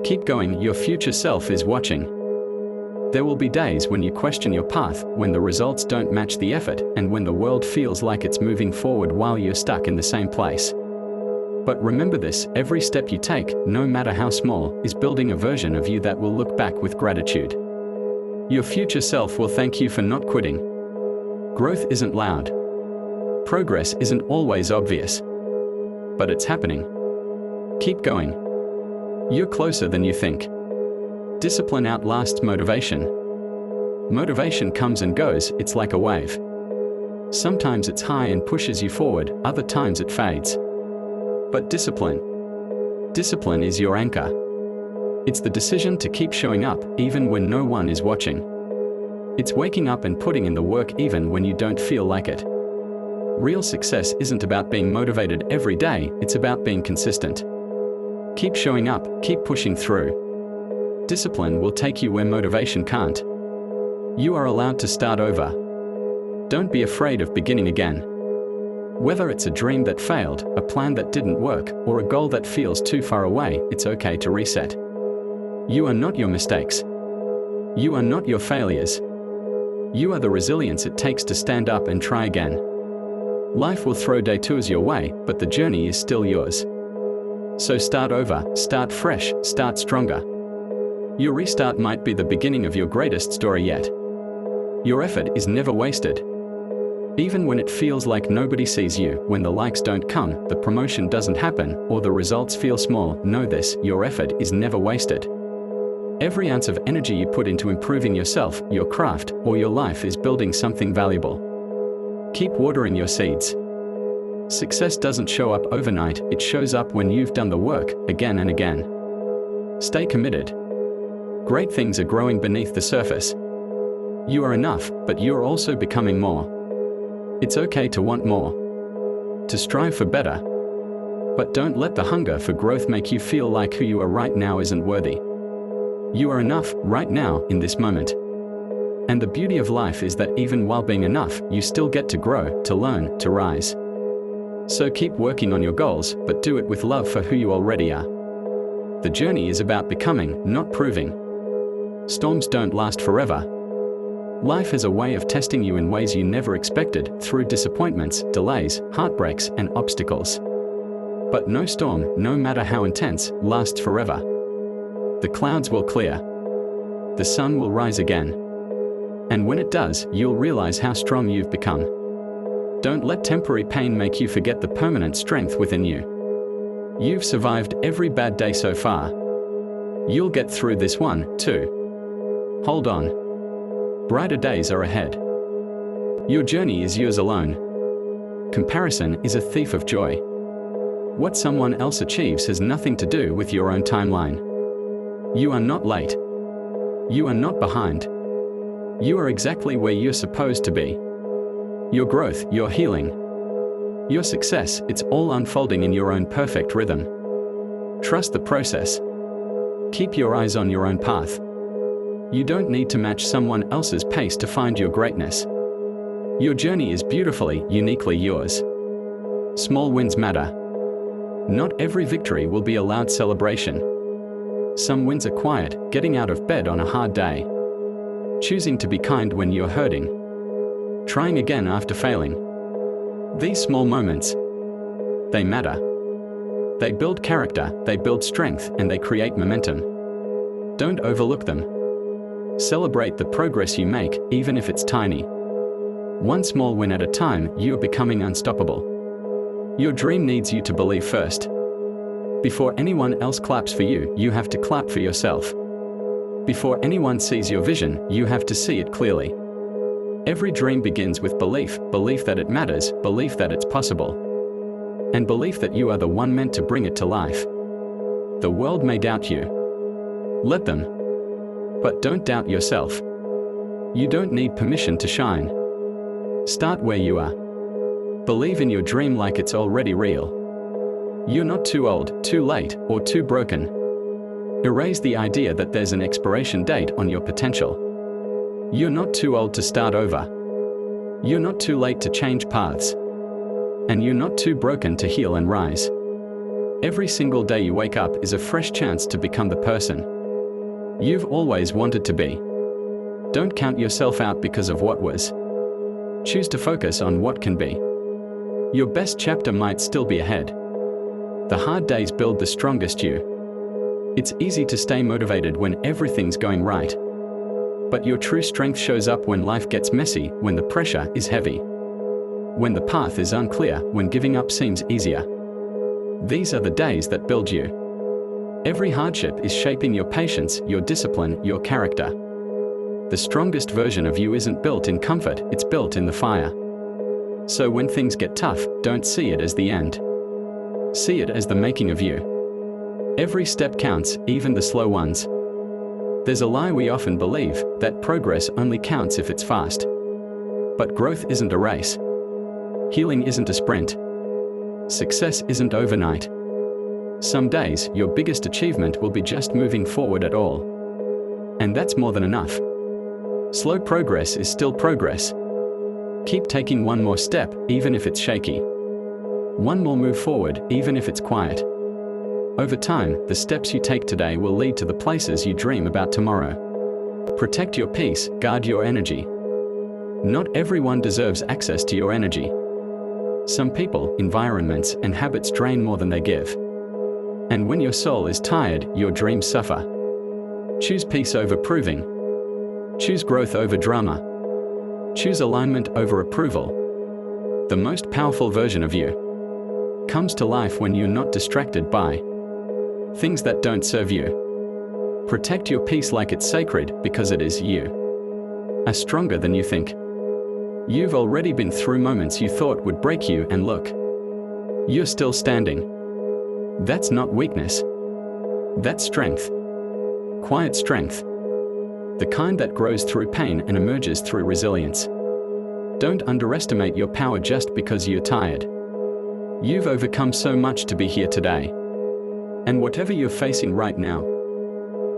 Keep going, your future self is watching. There will be days when you question your path, when the results don't match the effort, and when the world feels like it's moving forward while you're stuck in the same place. But remember this, every step you take, no matter how small, is building a version of you that will look back with gratitude. Your future self will thank you for not quitting. Growth isn't loud. Progress isn't always obvious. But it's happening. Keep going. You're closer than you think. Discipline outlasts motivation. Motivation comes and goes, it's like a wave. Sometimes it's high and pushes you forward, other times it fades. But discipline is your anchor. It's the decision to keep showing up, even when no one is watching. It's waking up and putting in the work even when you don't feel like it. Real success isn't about being motivated every day, it's about being consistent. Keep showing up, keep pushing through. Discipline will take you where motivation can't. You are allowed to start over. Don't be afraid of beginning again. Whether it's a dream that failed, a plan that didn't work, or a goal that feels too far away, it's okay to reset. You are not your mistakes. You are not your failures. You are the resilience it takes to stand up and try again. Life will throw detours your way, but the journey is still yours. So start over, start fresh, start stronger. Your restart might be the beginning of your greatest story yet. Your effort is never wasted. Even when it feels like nobody sees you, when the likes don't come, the promotion doesn't happen, or the results feel small, know this, your effort is never wasted. Every ounce of energy you put into improving yourself, your craft, or your life is building something valuable. Keep watering your seeds. Success doesn't show up overnight, it shows up when you've done the work, again and again. Stay committed. Great things are growing beneath the surface. You are enough, but you're also becoming more. It's okay to want more. To strive for better. But don't let the hunger for growth make you feel like who you are right now isn't worthy. You are enough, right now, in this moment. And the beauty of life is that even while being enough, you still get to grow, to learn, to rise. So keep working on your goals, but do it with love for who you already are. The journey is about becoming, not proving. Storms don't last forever. Life is a way of testing you in ways you never expected, through disappointments, delays, heartbreaks, and obstacles. But no storm, no matter how intense, lasts forever. The clouds will clear. The sun will rise again. And when it does, you'll realize how strong you've become. Don't let temporary pain make you forget the permanent strength within you. You've survived every bad day so far. You'll get through this one, too. Hold on. Brighter days are ahead. Your journey is yours alone. Comparison is a thief of joy. What someone else achieves has nothing to do with your own timeline. You are not late. You are not behind. You are exactly where you're supposed to be. Your growth, your healing, your success, it's all unfolding in your own perfect rhythm. Trust the process. Keep your eyes on your own path. You don't need to match someone else's pace to find your greatness. Your journey is beautifully, uniquely yours. Small wins matter. Not every victory will be a loud celebration. Some wins are quiet, getting out of bed on a hard day. Choosing to be kind when you're hurting. Trying again after failing. These small moments, they matter. They build character, they build strength, and they create momentum. Don't overlook them. Celebrate the progress you make, even if it's tiny. One small win at a time, you're becoming unstoppable. Your dream needs you to believe first. Before anyone else claps for you, you have to clap for yourself. Before anyone sees your vision, you have to see it clearly. Every dream begins with belief, belief that it matters, belief that it's possible. And belief that you are the one meant to bring it to life. The world may doubt you. Let them. But don't doubt yourself. You don't need permission to shine. Start where you are. Believe in your dream like it's already real. You're not too old, too late, or too broken. Erase the idea that there's an expiration date on your potential. You're not too old to start over. You're not too late to change paths. And you're not too broken to heal and rise. Every single day you wake up is a fresh chance to become the person you've always wanted to be. Don't count yourself out because of what was. Choose to focus on what can be. Your best chapter might still be ahead. The hard days build the strongest you. It's easy to stay motivated when everything's going right. But your true strength shows up when life gets messy, when the pressure is heavy, when the path is unclear, when giving up seems easier. These are the days that build you. Every hardship is shaping your patience, your discipline, your character. The strongest version of you isn't built in comfort, it's built in the fire. So when things get tough, don't see it as the end. See it as the making of you. Every step counts, even the slow ones. There's a lie we often believe, that progress only counts if it's fast. But growth isn't a race. Healing isn't a sprint. Success isn't overnight. Some days, your biggest achievement will be just moving forward at all. And that's more than enough. Slow progress is still progress. Keep taking one more step, even if it's shaky. One more move forward, even if it's quiet. Over time, the steps you take today will lead to the places you dream about tomorrow. Protect your peace, guard your energy. Not everyone deserves access to your energy. Some people, environments, and habits drain more than they give. And when your soul is tired, your dreams suffer. Choose peace over proving. Choose growth over drama. Choose alignment over approval. The most powerful version of you comes to life when you're not distracted by things that don't serve you. Protect your peace like it's sacred, because it is. You are stronger than you think. You've already been through moments you thought would break you, and look, you're still standing. That's not weakness. That's strength. Quiet strength. The kind that grows through pain and emerges through resilience. Don't underestimate your power just because you're tired. You've overcome so much to be here today. And whatever you're facing right now,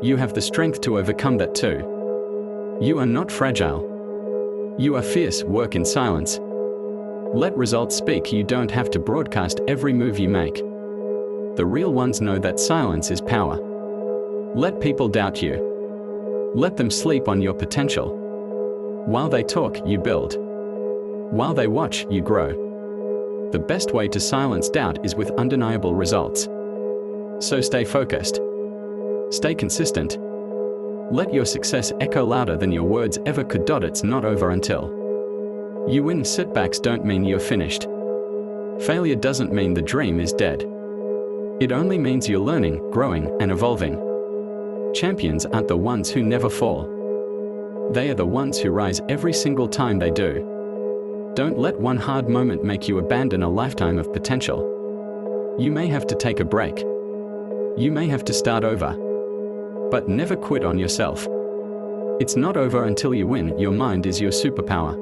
you have the strength to overcome that too. You are not fragile. You are fierce. Work in silence. Let results speak. You don't have to broadcast every move you make. The real ones know that silence is power. Let people doubt you. Let them sleep on your potential. While they talk, you build. While they watch, you grow. The best way to silence doubt is with undeniable results. So stay focused. Stay consistent. Let your success echo louder than your words ever could. It's not over until you win. Setbacks don't mean you're finished. Failure doesn't mean the dream is dead. It only means you're learning, growing, and evolving. Champions aren't the ones who never fall. They are the ones who rise every single time they do. Don't let one hard moment make you abandon a lifetime of potential. You may have to take a break. You may have to start over. But never quit on yourself. It's not over until you win. Your mind is your superpower.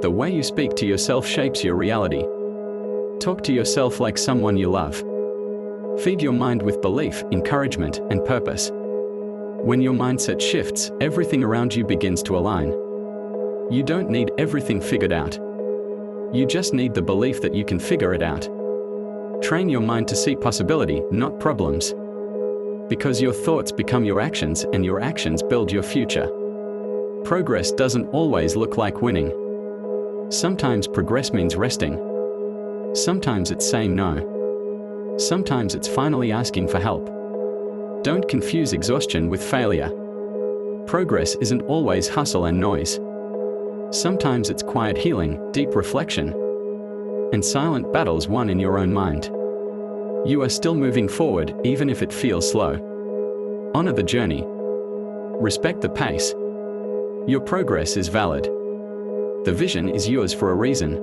The way you speak to yourself shapes your reality. Talk to yourself like someone you love. Feed your mind with belief, encouragement, and purpose. When your mindset shifts, everything around you begins to align. You don't need everything figured out. You just need the belief that you can figure it out. Train your mind to see possibility, not problems. Because your thoughts become your actions, and your actions build your future. Progress doesn't always look like winning. Sometimes progress means resting. Sometimes it's saying no. Sometimes it's finally asking for help. Don't confuse exhaustion with failure. Progress isn't always hustle and noise. Sometimes it's quiet healing, deep reflection, and silent battles won in your own mind. You are still moving forward, even if it feels slow. Honor the journey. Respect the pace. Your progress is valid. The vision is yours for a reason.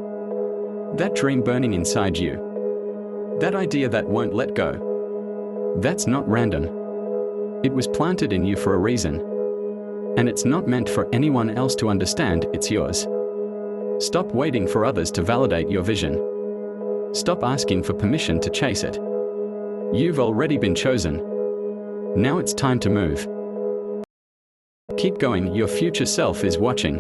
That dream burning inside you. That idea that won't let go. That's not random. It was planted in you for a reason. And it's not meant for anyone else to understand, it's yours. Stop waiting for others to validate your vision. Stop asking for permission to chase it. You've already been chosen. Now it's time to move. Keep going, your future self is watching.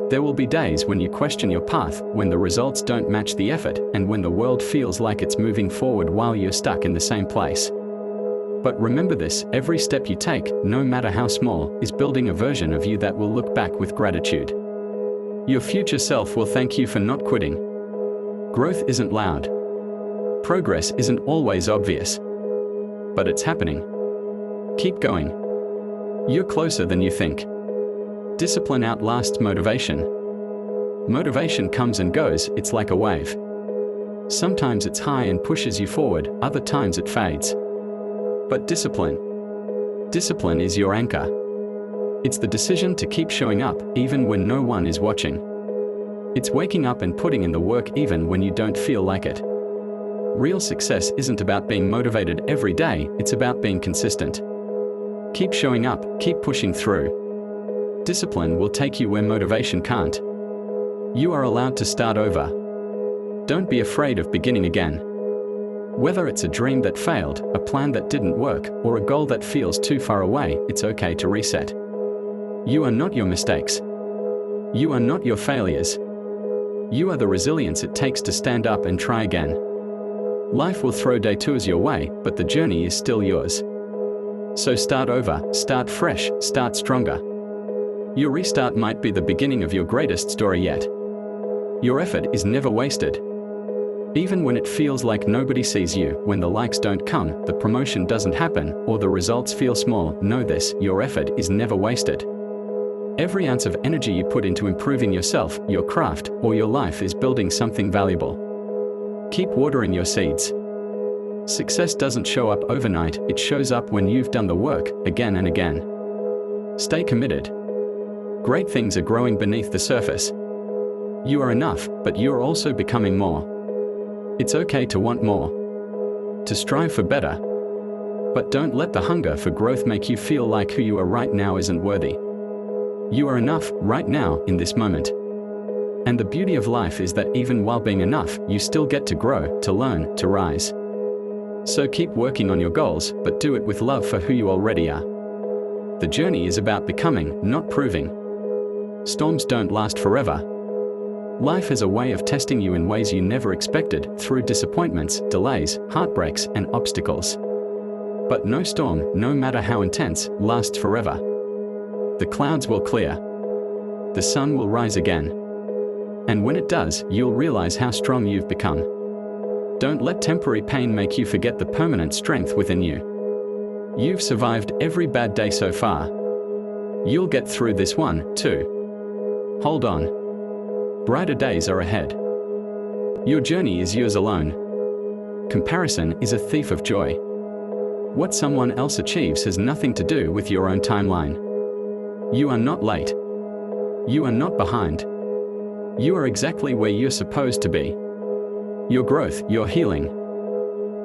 There will be days when you question your path, when the results don't match the effort, and when the world feels like it's moving forward while you're stuck in the same place. But remember this, every step you take, no matter how small, is building a version of you that will look back with gratitude. Your future self will thank you for not quitting. Growth isn't loud. Progress isn't always obvious. But it's happening. Keep going. You're closer than you think. Discipline outlasts motivation. Motivation comes and goes, it's like a wave. Sometimes it's high and pushes you forward, other times it fades. But discipline is your anchor. It's the decision to keep showing up, even when no one is watching. It's waking up and putting in the work even when you don't feel like it. Real success isn't about being motivated every day, it's about being consistent. Keep showing up, keep pushing through. Discipline will take you where motivation can't. You are allowed to start over. Don't be afraid of beginning again. Whether it's a dream that failed, a plan that didn't work, or a goal that feels too far away, it's okay to reset. You are not your mistakes. You are not your failures. You are the resilience it takes to stand up and try again. Life will throw detours your way, but the journey is still yours. So start over, start fresh, start stronger. Your restart might be the beginning of your greatest story yet. Your effort is never wasted. Even when it feels like nobody sees you, when the likes don't come, the promotion doesn't happen, or the results feel small, know this, your effort is never wasted. Every ounce of energy you put into improving yourself, your craft, or your life is building something valuable. Keep watering your seeds. Success doesn't show up overnight, it shows up when you've done the work, again and again. Stay committed. Great things are growing beneath the surface. You are enough, but you're also becoming more. It's okay to want more. To strive for better. But don't let the hunger for growth make you feel like who you are right now isn't worthy. You are enough, right now, in this moment. And the beauty of life is that even while being enough, you still get to grow, to learn, to rise. So keep working on your goals, but do it with love for who you already are. The journey is about becoming, not proving. Storms don't last forever. Life has a way of testing you in ways you never expected, through disappointments, delays, heartbreaks, and obstacles. But no storm, no matter how intense, lasts forever. The clouds will clear. The sun will rise again. And when it does, you'll realize how strong you've become. Don't let temporary pain make you forget the permanent strength within you. You've survived every bad day so far. You'll get through this one, too. Hold on. Brighter days are ahead. Your journey is yours alone. Comparison is a thief of joy. What someone else achieves has nothing to do with your own timeline. You are not late. You are not behind. You are exactly where you're supposed to be. Your growth, your healing,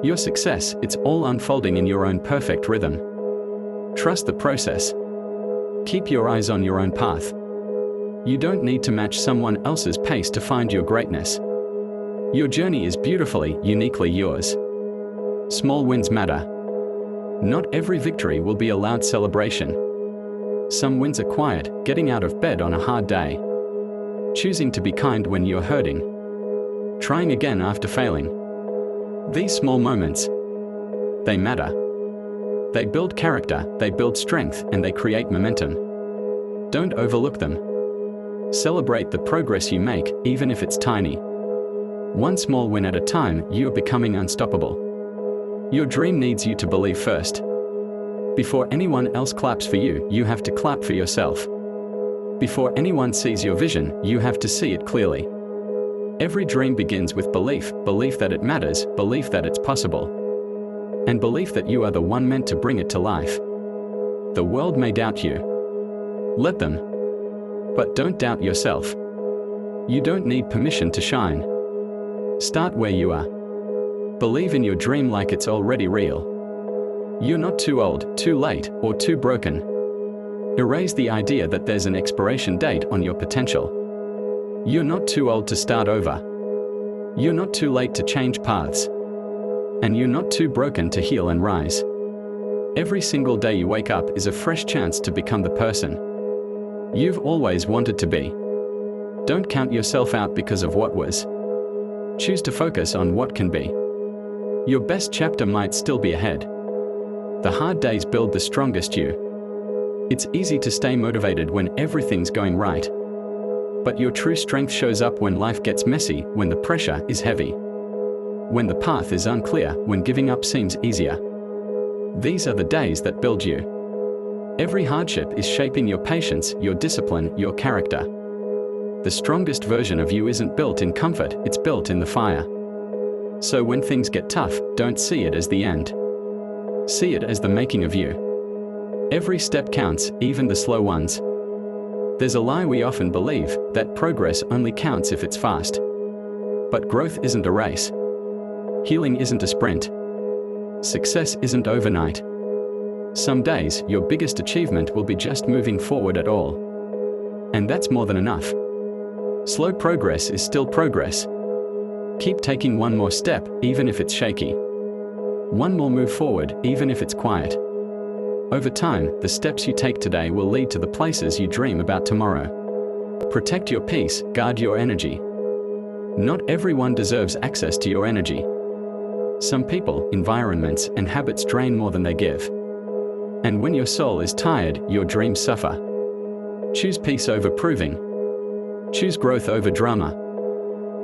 your success, it's all unfolding in your own perfect rhythm. Trust the process. Keep your eyes on your own path. You don't need to match someone else's pace to find your greatness. Your journey is beautifully, uniquely yours. Small wins matter. Not every victory will be a loud celebration. Some wins are quiet, getting out of bed on a hard day. Choosing to be kind when you're hurting. Trying again after failing. These small moments, they matter. They build character, they build strength, and they create momentum. Don't overlook them. Celebrate the progress you make, even if it's tiny. One small win at a time, you are becoming unstoppable. Your dream needs you to believe first. Before anyone else claps for you, you have to clap for yourself. Before anyone sees your vision, you have to see it clearly. Every dream begins with belief, belief that it matters, belief that it's possible. And belief that you are the one meant to bring it to life. The world may doubt you. Let them. But don't doubt yourself. You don't need permission to shine. Start where you are. Believe in your dream like it's already real. You're not too old, too late, or too broken. Erase the idea that there's an expiration date on your potential. You're not too old to start over. You're not too late to change paths. And you're not too broken to heal and rise. Every single day you wake up is a fresh chance to become the person you've always wanted to be. Don't count yourself out because of what was. Choose to focus on what can be. Your best chapter might still be ahead. The hard days build the strongest you. It's easy to stay motivated when everything's going right. But your true strength shows up when life gets messy, when the pressure is heavy, when the path is unclear, when giving up seems easier. These are the days that build you. Every hardship is shaping your patience, your discipline, your character. The strongest version of you isn't built in comfort, it's built in the fire. So when things get tough, don't see it as the end. See it as the making of you. Every step counts, even the slow ones. There's a lie we often believe, that progress only counts if it's fast. But growth isn't a race. Healing isn't a sprint. Success isn't overnight. Some days, your biggest achievement will be just moving forward at all. And that's more than enough. Slow progress is still progress. Keep taking one more step, even if it's shaky. One more move forward, even if it's quiet. Over time, the steps you take today will lead to the places you dream about tomorrow. Protect your peace, guard your energy. Not everyone deserves access to your energy. Some people, environments, and habits drain more than they give. And when your soul is tired, your dreams suffer. Choose peace over proving. Choose growth over drama.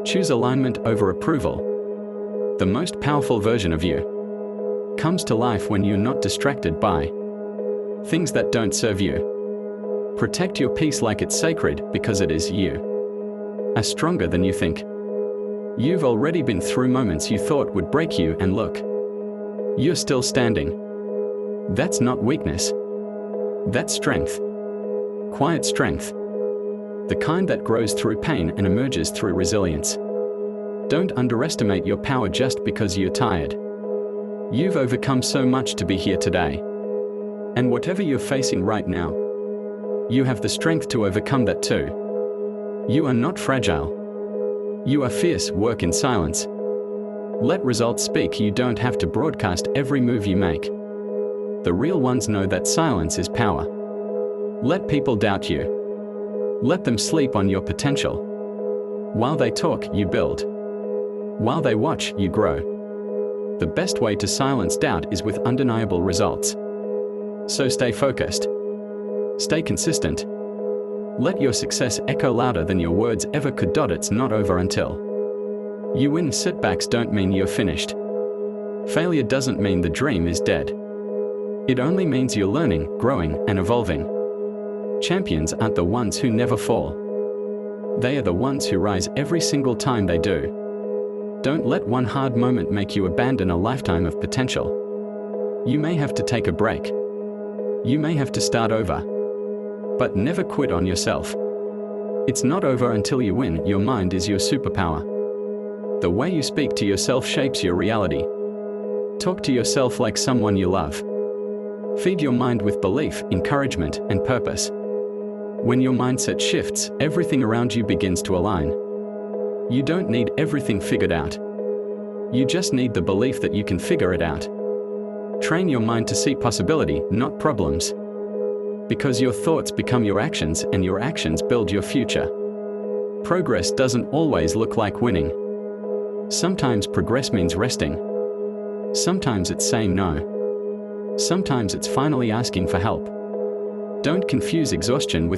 Choose alignment over approval. The most powerful version of you comes to life when you're not distracted by things that don't serve you. Protect your peace like it's sacred, because it is. You are stronger than you think. You've already been through moments you thought would break you, and look, you're still standing. That's not weakness. That's strength. Quiet strength. The kind that grows through pain and emerges through resilience. Don't underestimate your power just because you're tired. You've overcome so much to be here today. And whatever you're facing right now, you have the strength to overcome that too. You are not fragile. You are fierce. Work in silence. Let results speak. You don't have to broadcast every move you make. The real ones know that silence is power. Let people doubt you. Let them sleep on your potential. While they talk, you build. While they watch, you grow. The best way to silence doubt is with undeniable results. So stay focused. Stay consistent. Let your success echo louder than your words ever could. It's not over until you win. Setbacks don't mean you're finished. Failure doesn't mean the dream is dead. It only means you're learning, growing, and evolving. Champions aren't the ones who never fall. They are the ones who rise every single time they do. Don't let one hard moment make you abandon a lifetime of potential. You may have to take a break. You may have to start over. But never quit on yourself. It's not over until you win. Your mind is your superpower. The way you speak to yourself shapes your reality. Talk to yourself like someone you love. Feed your mind with belief, encouragement, and purpose. When your mindset shifts, everything around you begins to align. You don't need everything figured out. You just need the belief that you can figure it out. Train your mind to see possibility, not problems. Because your thoughts become your actions, and your actions build your future. Progress doesn't always look like winning. Sometimes progress means resting. Sometimes it's saying no. Sometimes it's finally asking for help. Don't confuse exhaustion with